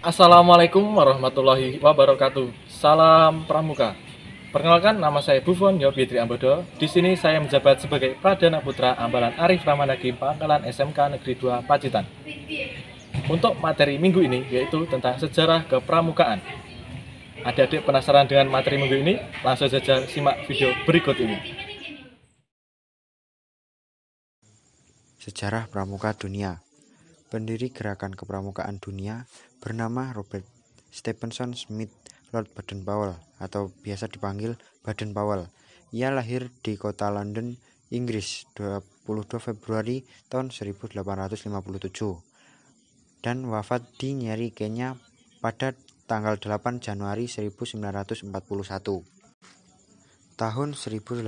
Assalamualaikum warahmatullahi wabarakatuh. Salam Pramuka. Perkenalkan, nama saya Buffon Yobi Triambodo. Di sini saya menjabat sebagai Pradana Putra Ambalan Arif Ramanagi Pangkalan SMK Negeri 2 Pacitan. Untuk materi minggu ini yaitu tentang sejarah kepramukaan. Adik-adik penasaran dengan materi minggu ini? Langsung saja simak video berikut ini. Sejarah Pramuka Dunia. Pendiri gerakan kepramukaan dunia bernama Robert Stephenson Smith Lord Baden-Powell atau biasa dipanggil Baden-Powell. Ia lahir di kota London, Inggris 22 Februari tahun 1857 dan wafat di Nyeri, Kenya pada tanggal 8 Januari 1941. Tahun 1899,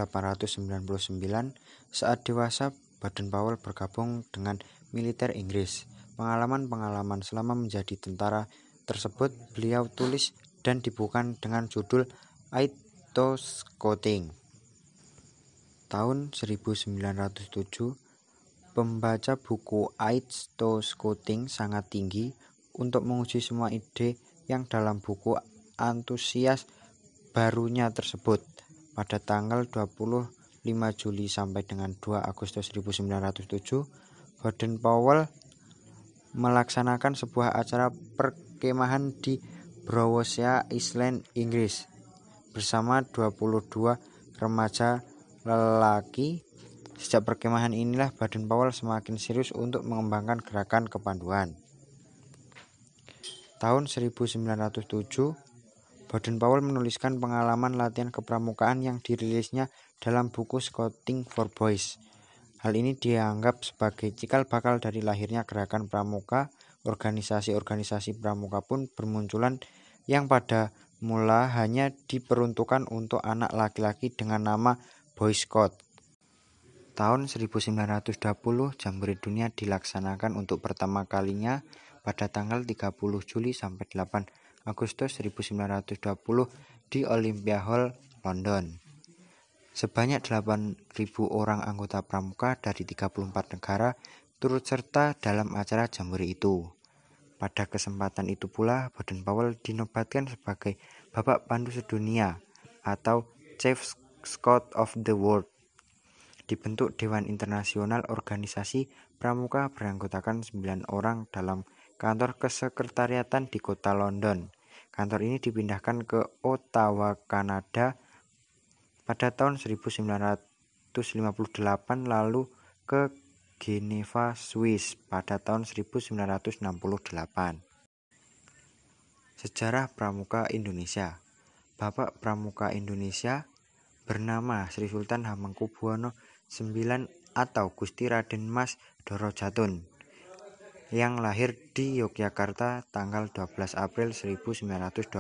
saat dewasa, Baden-Powell bergabung dengan militer Inggris. Pengalaman-pengalaman selama menjadi tentara tersebut beliau tulis dan dibukukan dengan judul Aid to Scouting. Tahun 1907, pembaca buku Aid to Scouting sangat tinggi untuk menguji semua ide yang dalam buku antusias barunya tersebut. Pada tanggal 25 Juli sampai dengan 2 Agustus 1907, Baden-Powell melaksanakan sebuah acara perkemahan di Browsea Island, Inggris bersama 22 remaja lelaki. Sejak perkemahan inilah Baden-Powell semakin serius untuk mengembangkan gerakan kepanduan. Tahun 1907, Baden-Powell menuliskan pengalaman latihan kepramukaan yang dirilisnya dalam buku Scouting for Boys. Hal ini dianggap sebagai cikal bakal dari lahirnya gerakan pramuka. Organisasi-organisasi pramuka pun bermunculan yang pada mula hanya diperuntukkan untuk anak laki-laki dengan nama Boy Scout. Tahun 1920, Jambore Dunia dilaksanakan untuk pertama kalinya pada tanggal 30 Juli sampai 8 Agustus 1920 di Olympia Hall, London. Sebanyak 8.000 orang anggota pramuka dari 34 negara turut serta dalam acara Jambore itu. Pada kesempatan itu pula, Baden-Powell dinobatkan sebagai Bapak Pandu Sedunia atau Chief Scout of the World. Dibentuk Dewan Internasional Organisasi Pramuka beranggotakan 9 orang dalam kantor kesekretariatan di kota London. Kantor ini dipindahkan ke Ottawa, Kanada pada tahun 1958 lalu ke Geneva, Swiss pada tahun 1968. Sejarah Pramuka Indonesia. Bapak Pramuka Indonesia bernama Sri Sultan Hamengkubuwono IX atau Gusti Raden Mas Doro Jatun yang lahir di Yogyakarta tanggal 12 April 1912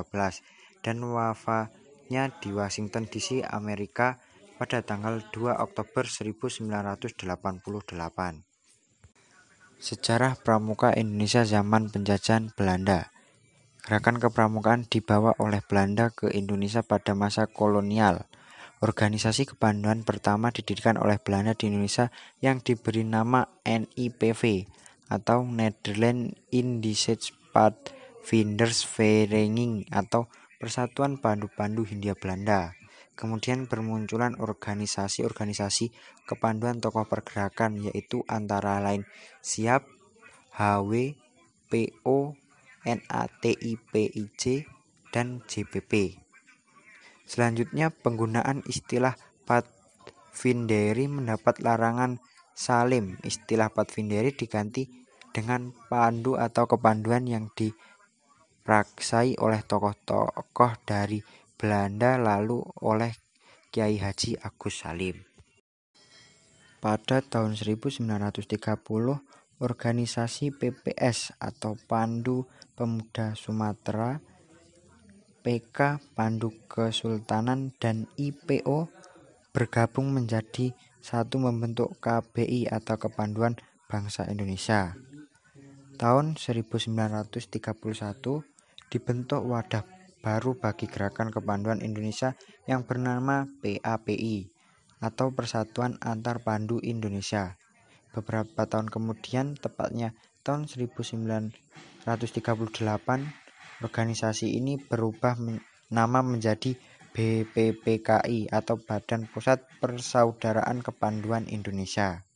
dan wafatnya di Washington DC, Amerika pada tanggal 2 Oktober 1988. Sejarah Pramuka Indonesia zaman penjajahan Belanda. Gerakan kepramukaan dibawa oleh Belanda ke Indonesia pada masa kolonial. Organisasi kepanduan pertama didirikan oleh Belanda di Indonesia yang diberi nama NIPV atau Nederland Indische Padvindersvereniging atau Persatuan Pandu-Pandu Hindia Belanda. Kemudian bermunculan organisasi-organisasi kepanduan tokoh pergerakan yaitu antara lain SIAP, HW, PO, NATIPIJ, dan JPP. Selanjutnya penggunaan istilah Padvinderi mendapat larangan Salim. Istilah Padvinderi diganti dengan pandu atau kepanduan yang dipraksai oleh tokoh-tokoh dari Belanda lalu oleh Kiai Haji Agus Salim. Pada tahun 1930, organisasi PPS atau Pandu Pemuda Sumatera, PK Pandu Kesultanan, dan IPO bergabung menjadi satu membentuk KBI atau Kepanduan Bangsa Indonesia. Tahun 1931 dibentuk wadah baru bagi gerakan kepanduan Indonesia yang bernama PAPI atau Persatuan Antar Pandu Indonesia. Beberapa tahun kemudian, tepatnya tahun 1938, Organisasi ini berubah nama menjadi BPPKI atau Badan Pusat Persaudaraan Kepanduan Indonesia.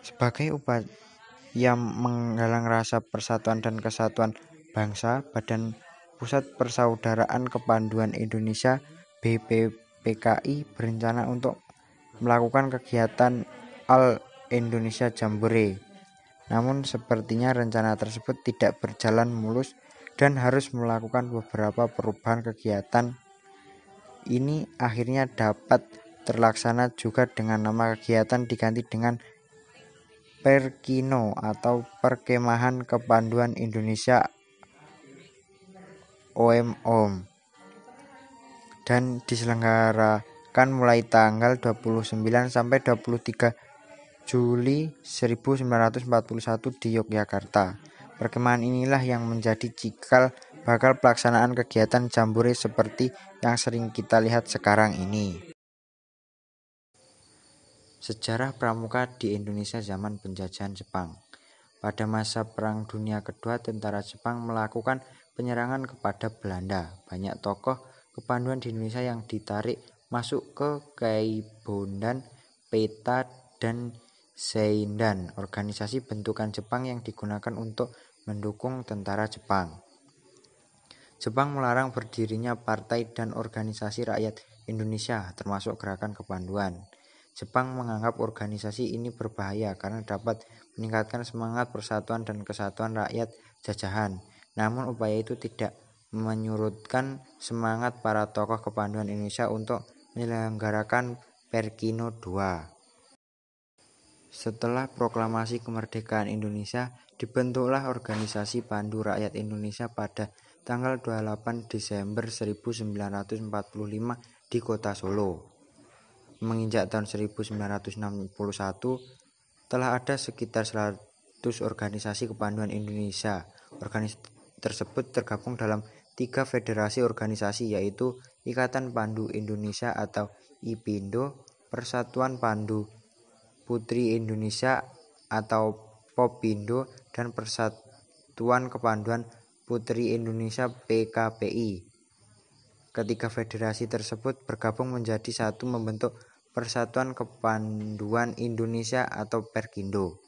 Sebagai upaya menggalang rasa persatuan dan kesatuan bangsa, Badan Pusat Persaudaraan Kepanduan Indonesia BPPKI berencana untuk melakukan kegiatan All Indonesia Jambore. Namun sepertinya rencana tersebut tidak berjalan mulus dan harus melakukan beberapa perubahan. Kegiatan ini akhirnya dapat terlaksana juga dengan nama kegiatan diganti dengan Perkino atau Perkemahan Kepanduan Indonesia OMOM, dan diselenggarakan mulai tanggal 29 sampai 23 Juli 1941 di Yogyakarta. Perkemahan inilah yang menjadi cikal bakal pelaksanaan kegiatan Jambore seperti yang sering kita lihat sekarang ini. Sejarah Pramuka di Indonesia zaman penjajahan Jepang. Pada masa Perang Dunia Kedua, tentara Jepang melakukan penyerangan kepada Belanda. Banyak tokoh kepanduan di Indonesia yang ditarik masuk ke Kaibondan, Peta, dan Seidan, organisasi bentukan Jepang yang digunakan untuk mendukung tentara Jepang. Jepang melarang berdirinya partai dan organisasi rakyat Indonesia, termasuk Gerakan Kepanduan. Jepang menganggap organisasi ini berbahaya karena dapat meningkatkan semangat persatuan dan kesatuan rakyat jajahan. Namun upaya itu tidak menyurutkan semangat para tokoh kepanduan Indonesia untuk menyelenggarakan Perkino II. Setelah proklamasi kemerdekaan Indonesia, dibentuklah organisasi Pandu Rakyat Indonesia pada tanggal 28 Desember 1945 di kota Solo. Menginjak tahun 1961, telah ada sekitar 100 organisasi kepanduan Indonesia. Organisasi tersebut tergabung dalam 3 federasi organisasi, yaitu Ikatan Pandu Indonesia atau IPINDO, Persatuan Pandu Putri Indonesia atau Popindo, dan Persatuan Kepanduan Putri Indonesia PKPI. Ketiga federasi tersebut bergabung menjadi satu membentuk Persatuan Kepanduan Indonesia atau Perkindo.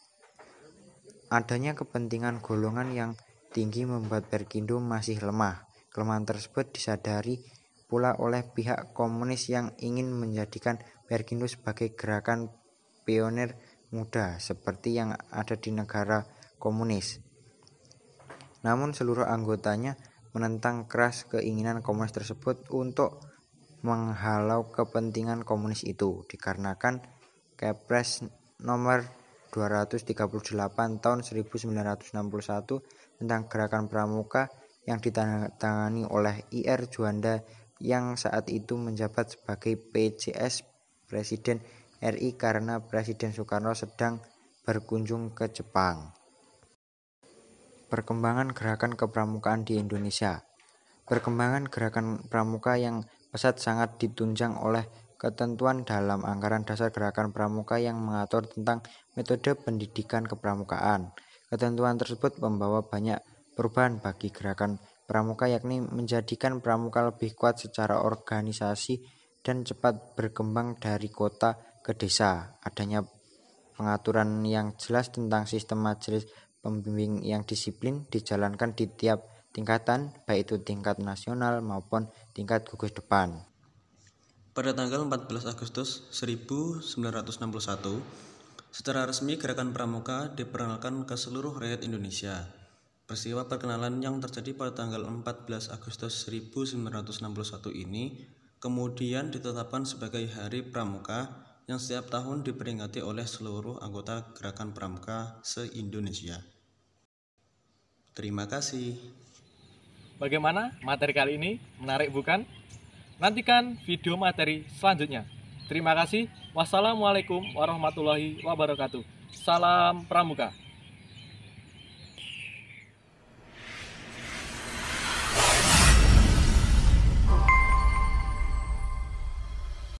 Adanya kepentingan golongan yang tinggi membuat Perkindo masih lemah. Kelemahan tersebut disadari pula oleh pihak komunis yang ingin menjadikan Perkindo sebagai gerakan pionir muda seperti yang ada di negara komunis. Namun seluruh anggotanya menentang keras keinginan komunis tersebut untuk menghalau kepentingan komunis itu, dikarenakan Kepres nomor 238 tahun 1961 tentang Gerakan Pramuka yang ditandatangani oleh Ir Juanda yang saat itu menjabat sebagai PJS Presiden RI karena Presiden Soekarno sedang berkunjung ke Jepang. Perkembangan gerakan kepramukaan di Indonesia. Perkembangan gerakan pramuka yang pesat sangat ditunjang oleh ketentuan dalam Anggaran Dasar Gerakan Pramuka yang mengatur tentang metode pendidikan kepramukaan. Ketentuan tersebut membawa banyak perubahan bagi gerakan pramuka, yakni menjadikan pramuka lebih kuat secara organisasi dan cepat berkembang dari kota ke desa. Adanya pengaturan yang jelas tentang sistem majelis pembimbing yang disiplin dijalankan di tiap tingkatan, baik itu tingkat nasional maupun tingkat gugus depan. Pada tanggal 14 Agustus 1961, secara resmi Gerakan Pramuka diperkenalkan ke seluruh rakyat Indonesia. Peristiwa perkenalan yang terjadi pada tanggal 14 Agustus 1961 ini kemudian ditetapkan sebagai Hari Pramuka yang setiap tahun diperingati oleh seluruh anggota Gerakan Pramuka se-Indonesia. Terima kasih. Bagaimana materi kali ini? Menarik bukan? Nantikan video materi selanjutnya. Terima kasih. Wassalamualaikum warahmatullahi wabarakatuh. Salam Pramuka.